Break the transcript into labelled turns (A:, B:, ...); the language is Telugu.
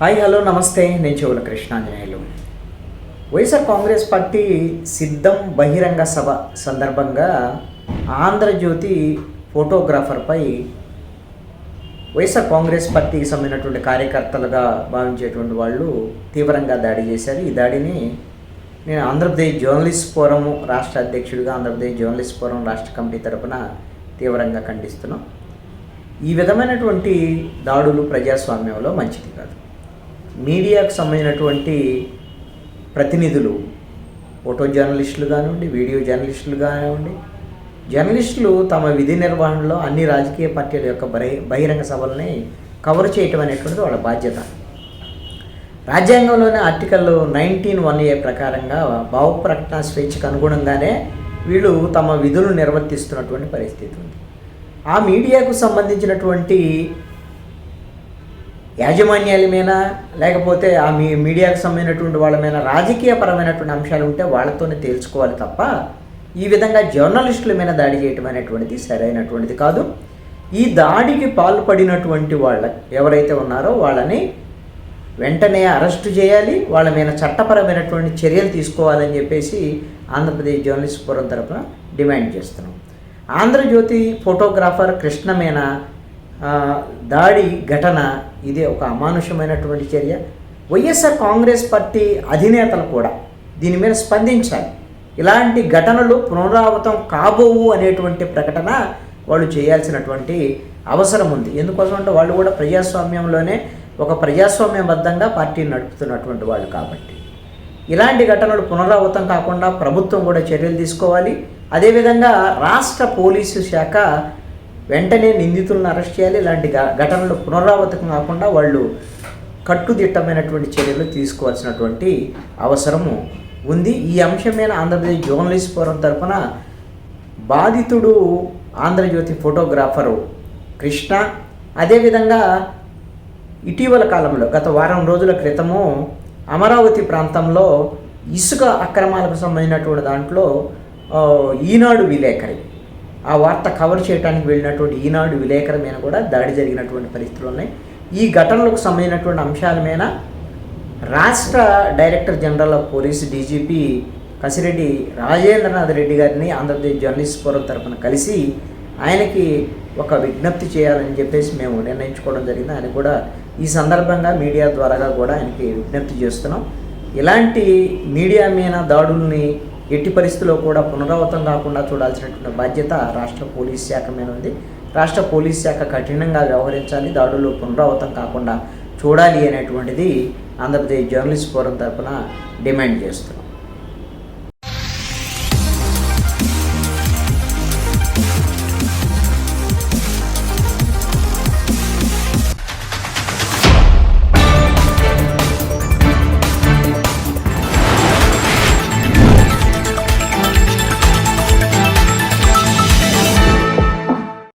A: హాయ్ హలో నమస్తే, నేను చెవుల కృష్ణాంజనేయులు. వైఎస్ఆర్ కాంగ్రెస్ పార్టీ సిద్ధం బహిరంగ సభ సందర్భంగా ఆంధ్రజ్యోతి ఫోటోగ్రాఫర్పై వైఎస్ఆర్ కాంగ్రెస్ పార్టీకి సంబంధించినటువంటి కార్యకర్తలుగా భావించేటువంటి వాళ్ళు తీవ్రంగా దాడి చేశారు. ఈ దాడిని నేను ఆంధ్రప్రదేశ్ జర్నలిస్ట్ ఫోరం రాష్ట్ర అధ్యక్షుడిగా ఆంధ్రప్రదేశ్ జర్నలిస్ట్ ఫోరం రాష్ట్ర కమిటీ తరపున తీవ్రంగా ఖండిస్తున్నాం. ఈ విధమైనటువంటి దాడులు ప్రజాస్వామ్యంలో మంచిది కాదు. మీడియాకు సంబంధించినటువంటి ప్రతినిధులు, ఫోటో జర్నలిస్టులు కానివ్వండి, వీడియో జర్నలిస్టులు కానివ్వండి, జర్నలిస్టులు తమ విధి నిర్వహణలో అన్ని రాజకీయ పార్టీల యొక్క బహిరంగ సభల్ని కవర్ చేయటం అనేటువంటిది వాళ్ళ బాధ్యత. రాజ్యాంగంలోని ఆర్టికల్ 19(1)A ప్రకారంగా భావ ప్రకటన స్వేచ్ఛకు అనుగుణంగానే వీళ్ళు తమ విధులు నిర్వర్తిస్తున్నటువంటి పరిస్థితి ఉంది. ఆ మీడియాకు సంబంధించినటువంటి యాజమాన్యాల మీద, లేకపోతే ఆ మీడియాకు సంబంధించినటువంటి వాళ్ళ మీద రాజకీయపరమైనటువంటి అంశాలు ఉంటే వాళ్ళతోనే తేల్చుకోవాలి తప్ప ఈ విధంగా జర్నలిస్టుల మీద దాడి చేయటం అనేటువంటిది సరైనటువంటిది కాదు. ఈ దాడికి పాల్పడినటువంటి వాళ్ళ ఎవరైతే ఉన్నారో వాళ్ళని వెంటనే అరెస్టు చేయాలి, వాళ్ళ మీద చట్టపరమైనటువంటి చర్యలు తీసుకోవాలని చెప్పేసి ఆంధ్రప్రదేశ్ జర్నలిస్ట్ ఫోరం తరఫున డిమాండ్ చేస్తున్నాం. ఆంధ్రజ్యోతి ఫోటోగ్రాఫర్ కృష్ణ మీద దాడి ఘటన ఇది ఒక అమానుషమైనటువంటి చర్య. వైఎస్ఆర్ కాంగ్రెస్ పార్టీ అధినేతలు కూడా దీని మీద స్పందించాలి. ఇలాంటి ఘటనలు పునరావృతం కాబోవు అనేటువంటి ప్రకటన వాళ్ళు చేయాల్సినటువంటి అవసరం ఉంది. ఎందుకోసం అంటే వాళ్ళు కూడా ప్రజాస్వామ్యంలోనే ఒక ప్రజాస్వామ్యబద్ధంగా పార్టీని నడుపుతున్నటువంటి వాళ్ళు కాబట్టి ఇలాంటి ఘటనలు పునరావృతం కాకుండా ప్రభుత్వం కూడా చర్యలు తీసుకోవాలి. అదేవిధంగా రాష్ట్ర పోలీసు శాఖ వెంటనే నిందితులను అరెస్ట్ చేయాలి. ఇలాంటి ఘటనలు పునరావృతం కాకుండా వాళ్ళు కట్టుదిట్టమైనటువంటి చర్యలు తీసుకోవాల్సినటువంటి అవసరము ఉంది. ఈ అంశం మీద ఆంధ్రప్రదేశ్ జర్నలిస్ట్ ఫోరం తరఫున బాధితుడు ఆంధ్రజ్యోతి ఫోటోగ్రాఫరు కృష్ణ, అదేవిధంగా ఇటీవల కాలంలో గత వారం రోజుల క్రితము అమరావతి ప్రాంతంలో ఇసుక అక్రమాలకు సంబంధించినటువంటి దాంట్లో ఈనాడు విలేకరి ఆ వార్త కవర్ చేయడానికి వెళ్ళినటువంటి ఈనాడు విలేకరి మీద కూడా దాడి జరిగినటువంటి పరిస్థితులు ఉన్నాయి. ఈ ఘటనలకు సంబంధించినటువంటి అంశాల మీద రాష్ట్ర director general of police DGP Kasireddy Rajendranath Reddy గారిని ఆంధ్రప్రదేశ్ జర్నలిస్ట్ ఫోరం తరఫున కలిసి ఆయనకి ఒక విజ్ఞప్తి చేయాలని చెప్పేసి మేము నిర్ణయించుకోవడం జరిగింది. ఆయన కూడా ఈ సందర్భంగా మీడియా ద్వారాగా కూడా ఆయనకి విజ్ఞప్తి చేస్తున్నాం. ఇలాంటి మీడియా మీద దాడుల్ని ఎట్టి పరిస్థితుల్లో కూడా పునరావృతం కాకుండా చూడాల్సినటువంటి బాధ్యత రాష్ట్ర పోలీస్ శాఖ మీద ఉంది. రాష్ట్ర పోలీస్ శాఖ కఠినంగా వ్యవహరించాలి, దాడులు పునరావృతం కాకుండా చూడాలి అనేటువంటిది ఆంధ్రప్రదేశ్ జర్నలిస్ట్ ఫోరం తరఫున డిమాండ్ చేస్తున్నాం.